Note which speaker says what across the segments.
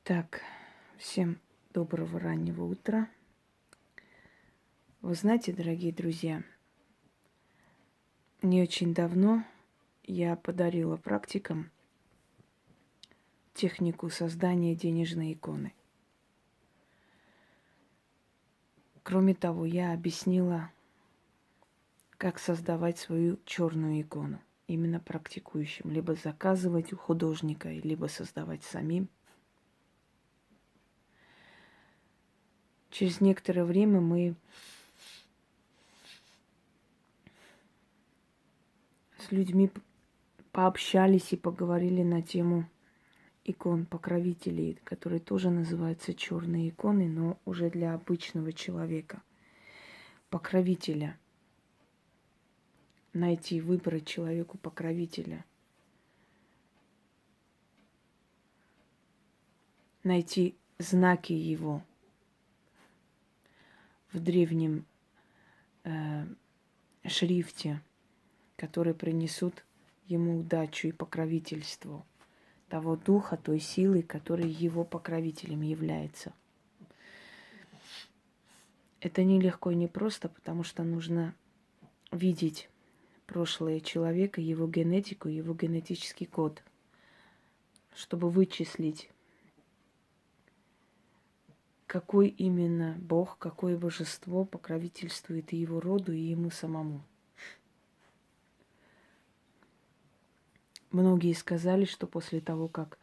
Speaker 1: Так, всем доброго раннего утра. Вы знаете, дорогие друзья, не очень давно я подарила практикам технику создания денежной иконы. Кроме того, я объяснила, как создавать свою черную икону. Именно практикующим. Либо заказывать у художника, либо создавать самим. Через некоторое время мы с людьми пообщались и поговорили на тему икон покровителей, которые тоже называются черные иконы, но уже для обычного человека. Покровителя. Найти, выбрать человеку покровителя. Найти знаки его в древнем шрифте, которые принесут ему удачу и покровительство того духа, той силы, который его покровителем является. Это нелегко и непросто, потому что нужно видеть прошлое человека, его генетику, его генетический код, чтобы вычислить, какой именно Бог, какое божество покровительствует и его роду, и ему самому. Многие сказали, что после того, как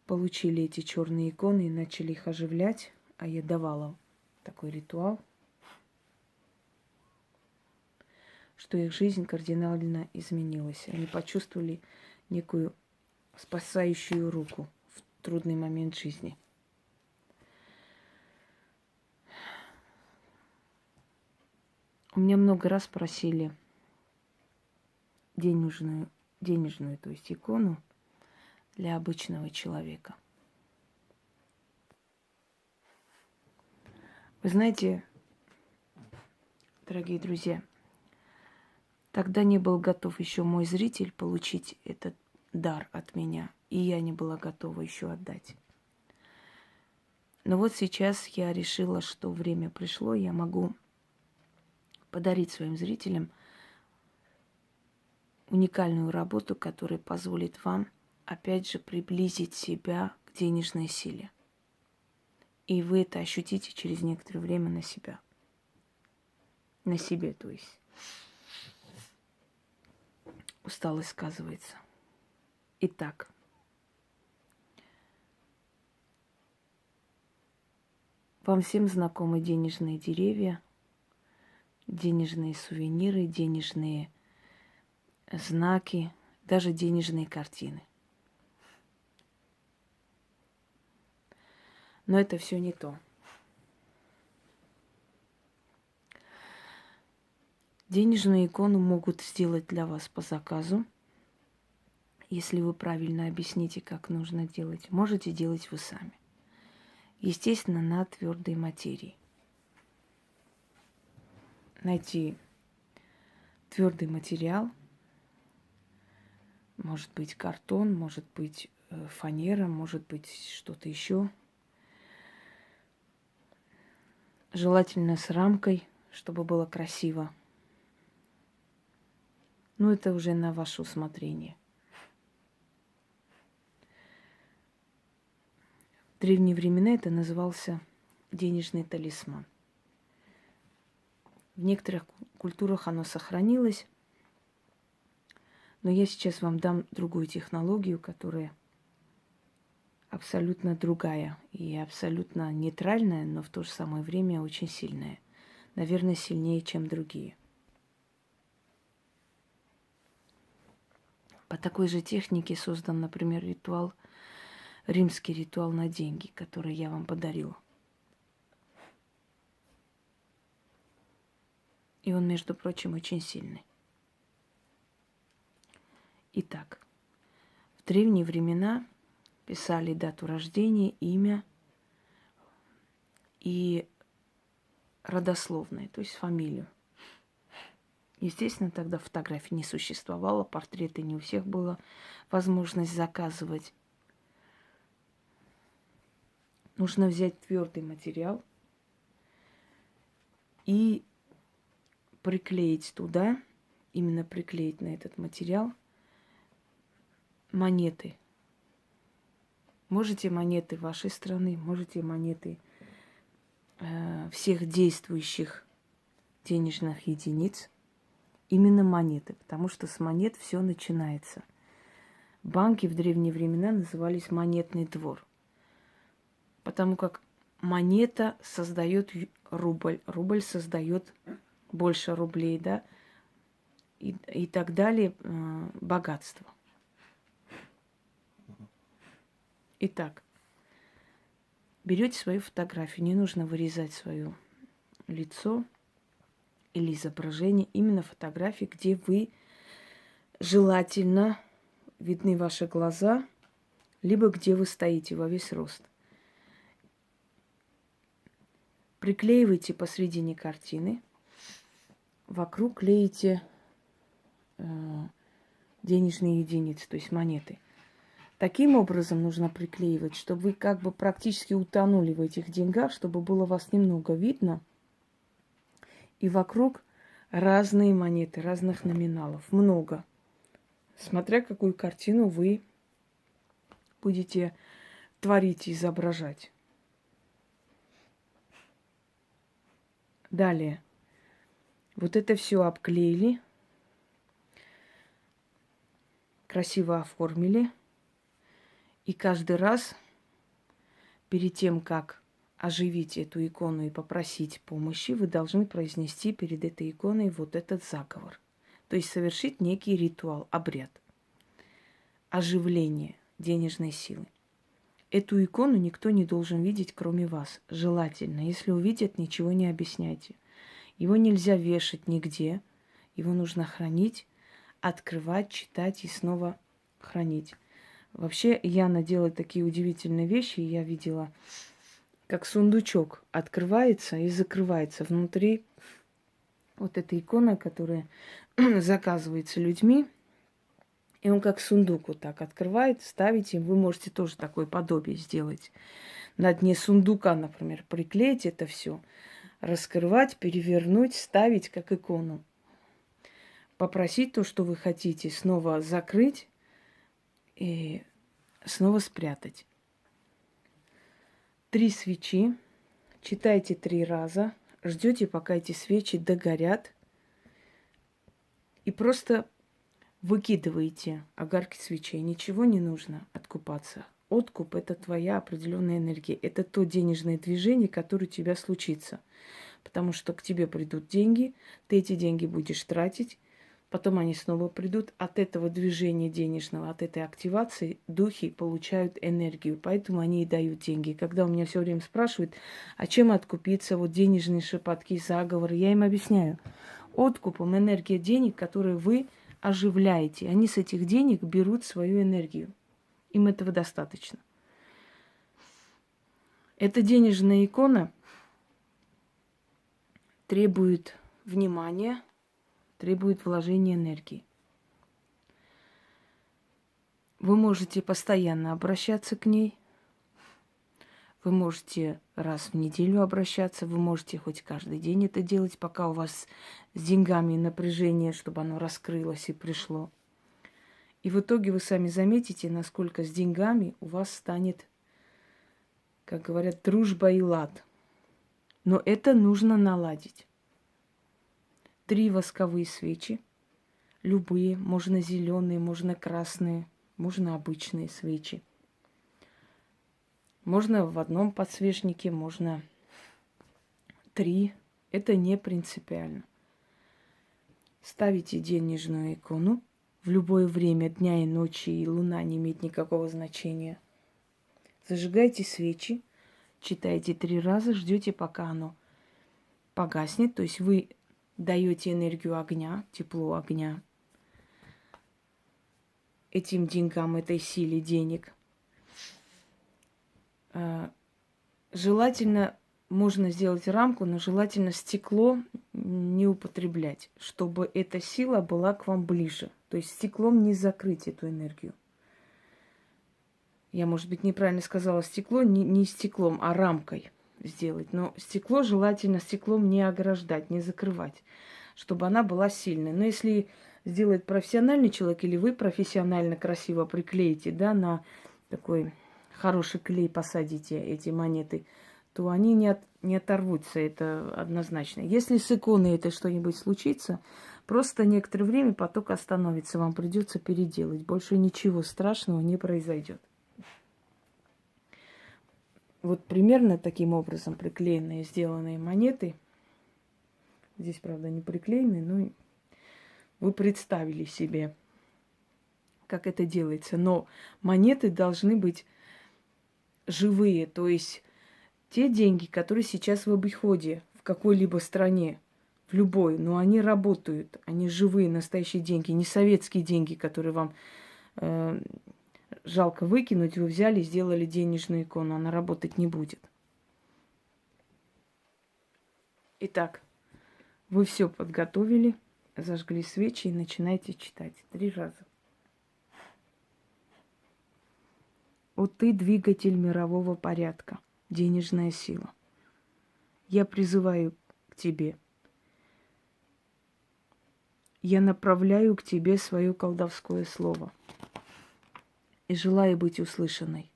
Speaker 1: получили эти черные иконы и начали их оживлять, а я давала такой ритуал, что их жизнь кардинально изменилась. Они почувствовали некую спасающую руку в трудный момент жизни. У меня много раз просили денежную, то есть икону для обычного человека. Вы знаете, дорогие друзья, тогда не был готов еще мой зритель получить этот дар от меня, и я не была готова еще отдать. Но вот сейчас я решила, что время пришло, я могу подарить своим зрителям уникальную работу, которая позволит вам, опять же, приблизить себя к денежной силе. И вы это ощутите через некоторое время на себя. На себе, то есть. Усталость сказывается. Итак, вам всем знакомы денежные деревья, денежные сувениры, денежные знаки, даже денежные картины. Но это все не то. Денежную икону могут сделать для вас по заказу. Если вы правильно объясните, как нужно делать, можете делать вы сами. Естественно, на твердой материи. Найти твердый материал, может быть картон, может быть фанера, может быть что-то еще. Желательно с рамкой, чтобы было красиво. Но это уже на ваше усмотрение. В древние времена это назывался денежный талисман. В некоторых культурах оно сохранилось, но я сейчас вам дам другую технологию, которая абсолютно другая и абсолютно нейтральная, но в то же самое время очень сильная. Наверное, сильнее, чем другие. По такой же технике создан, например, ритуал, римский ритуал на деньги, который я вам подарила. И он, между прочим, очень сильный. Итак, в древние времена писали дату рождения, имя и родословное, то есть фамилию. Естественно, тогда фотографий не существовало, портреты не у всех была возможность заказывать. нужно взять твердый материал и приклеить туда, именно приклеить на этот материал монеты. Можете монеты вашей страны, можете монеты всех действующих денежных единиц. Именно монеты, потому что с монет все начинается. Банки в древние времена назывались монетный двор, потому как монета создает рубль, рубль создает больше рублей, да, и так далее, богатство. Итак, берете свою фотографию, не нужно вырезать свое лицо или изображение, именно фотографии, где вы желательно видны ваши глаза, либо где вы стоите во весь рост. Приклеивайте посредине картины, вокруг клеите денежные единицы, то есть монеты. Таким образом нужно приклеивать, чтобы вы как бы практически утонули в этих деньгах, чтобы было вас немного видно. И вокруг разные монеты, разных номиналов. Много. Смотря какую картину вы будете творить, изображать. Далее. Вот это все обклеили. Красиво оформили. И каждый раз, перед тем, как оживить эту икону и попросить помощи, вы должны произнести перед этой иконой вот этот заговор. То есть совершить некий ритуал, обряд. Оживление денежной силы. Эту икону никто не должен видеть, кроме вас. Желательно. Если увидят, ничего не объясняйте. Его нельзя вешать нигде. Его нужно хранить, открывать, читать и снова хранить. Вообще, Яна делает такие удивительные вещи. Я видела, как сундучок открывается и закрывается. Внутри вот эта икона, которая заказывается людьми. И он как сундук вот так открывает, ставите. Вы можете тоже такое подобие сделать. На дне сундука, например, приклеить это все, раскрывать, перевернуть, ставить как икону. Попросить то, что вы хотите, снова закрыть и снова спрятать. 3 свечи. Читайте 3 раза. Ждете, пока эти свечи догорят. И просто выкидываете огарки свечей. Ничего не нужно откупаться. Откуп – это твоя определенная энергия. Это то денежное движение, которое у тебя случится. Потому что к тебе придут деньги, ты эти деньги будешь тратить, потом они снова придут. От этого движения денежного, от этой активации духи получают энергию. Поэтому они и дают деньги. Когда у меня все время спрашивают, а чем откупиться, вот денежные шепотки, заговоры, я им объясняю. Откупом энергия денег, которые вы оживляете. Они с этих денег берут свою энергию. Им этого достаточно. Эта денежная икона требует внимания, требует вложения энергии. Вы можете постоянно обращаться к ней. Вы можете раз в неделю обращаться. Вы можете хоть каждый день это делать, пока у вас с деньгами напряжение, чтобы оно раскрылось и пришло. И в итоге вы сами заметите, насколько с деньгами у вас станет, как говорят, дружба и лад. Но это нужно наладить. 3 восковые свечи. Любые. Можно зеленые, можно красные, можно обычные свечи. Можно в одном подсвечнике, можно 3. Это не принципиально. Ставите денежную икону. В любое время дня и ночи, и луна не имеет никакого значения. Зажигайте свечи, читайте 3 раза, ждете, пока оно погаснет. То есть вы даете энергию огня, тепло огня этим деньгам, этой силе денег. Желательно, можно сделать рамку, но желательно стекло не употреблять, чтобы эта сила была к вам ближе. То есть стеклом не закрыть эту энергию. Я, может быть, неправильно сказала стекло, не стеклом, а рамкой сделать. Но стекло желательно стеклом не ограждать, не закрывать, чтобы она была сильной. Но если сделает профессиональный человек, или вы профессионально красиво приклеите, да, на такой хороший клей посадите эти монеты, то они не оторвутся, это однозначно. Если с иконой это что-нибудь случится, просто некоторое время поток остановится, вам придется переделать. Больше ничего страшного не произойдет. Вот примерно таким образом приклеенные, сделанные монеты. Здесь, правда, не приклеенные, но вы представили себе, как это делается. Но монеты должны быть живые, то есть те деньги, которые сейчас в обиходе в какой-либо стране, в любой, но они работают, они живые, настоящие деньги, не советские деньги, которые вам жалко выкинуть, вы взяли, сделали денежную икону, она работать не будет. Итак, вы все подготовили, зажгли свечи и начинайте читать 3 раза. О ты, двигатель мирового порядка, денежная сила. Я призываю к тебе. Я направляю к тебе свое колдовское слово и желаю быть услышанной.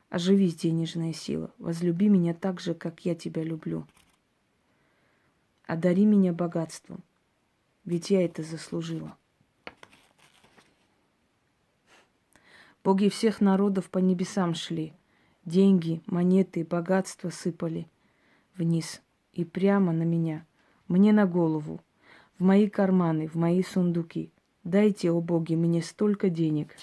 Speaker 1: Оживись, денежная сила, возлюби меня так же, как я тебя люблю. Одари меня богатством, ведь я это заслужила. Боги всех народов по небесам шли, деньги, монеты, богатства сыпали вниз и прямо на меня, мне на голову, в мои карманы, в мои сундуки. Дайте, о боги, мне столько денег,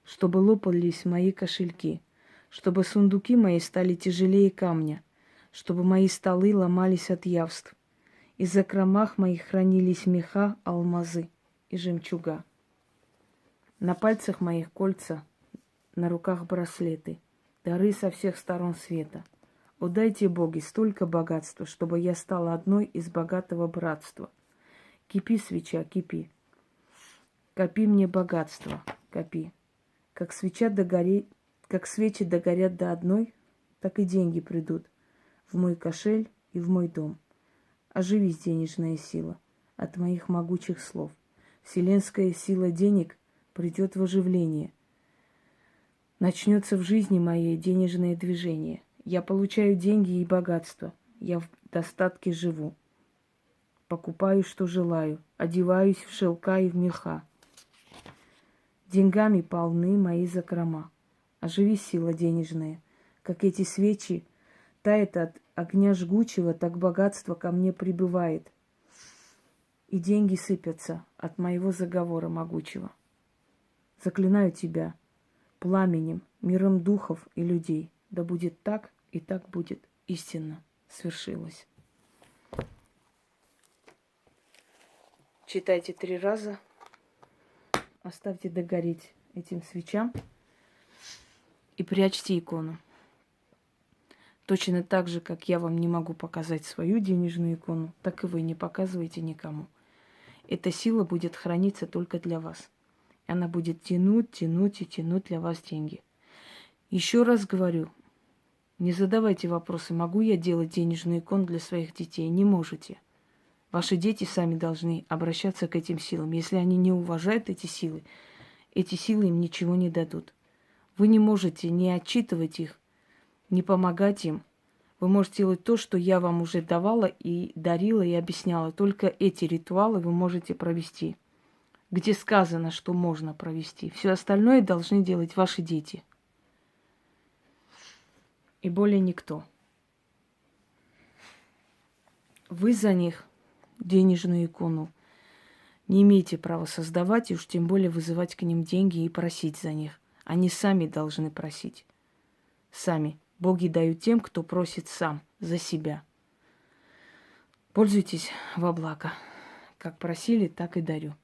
Speaker 1: чтобы лопались мои кошельки, чтобы сундуки мои стали тяжелее камня, чтобы мои столы ломались от явств, и в закромах моих хранились меха, алмазы и жемчуга. На пальцах моих кольца, на руках браслеты, дары со всех сторон света. О, дайте, боги, столько богатства, чтобы я стала одной из богатого братства. Кипи, свеча, кипи. Копи мне богатство, копи. Как свечи догорят до одной, так и деньги придут в мой кошель и в мой дом. Оживись, денежная сила, от моих могучих слов. Вселенская сила денег придет в оживление. Начнется в жизни моей денежное движение. Я получаю деньги и богатство. Я в достатке живу. Покупаю, что желаю. Одеваюсь в шелка и в меха. Деньгами полны мои закрома. Оживи, сила денежная, как эти свечи, тает от огня жгучего, так богатство ко мне прибывает. И деньги сыпятся от моего заговора могучего. Заклинаю тебя пламенем, миром духов и людей. Да будет так, и так будет истинно свершилось. Читайте 3 раза. Оставьте догореть этим свечам и прячьте икону. Точно так же, как я вам не могу показать свою денежную икону, так и вы не показываете никому. Эта сила будет храниться только для вас. Она будет тянуть, тянуть и тянуть для вас деньги. Еще раз говорю, не задавайте вопросы, могу я делать денежную икону для своих детей. Не можете. Ваши дети сами должны обращаться к этим силам. Если они не уважают эти силы им ничего не дадут. Вы не можете не отчитывать их, не помогать им. Вы можете делать то, что я вам уже давала и дарила и объясняла. Только эти ритуалы вы можете провести, где сказано, что можно провести. Все остальное должны делать ваши дети. И более никто. Вы за них денежную икону не имеете права создавать, и уж тем более вызывать к ним деньги и просить за них. Они сами должны просить. Сами. Боги дают тем, кто просит сам, за себя. Пользуйтесь во благо. Как просили, так и дарю.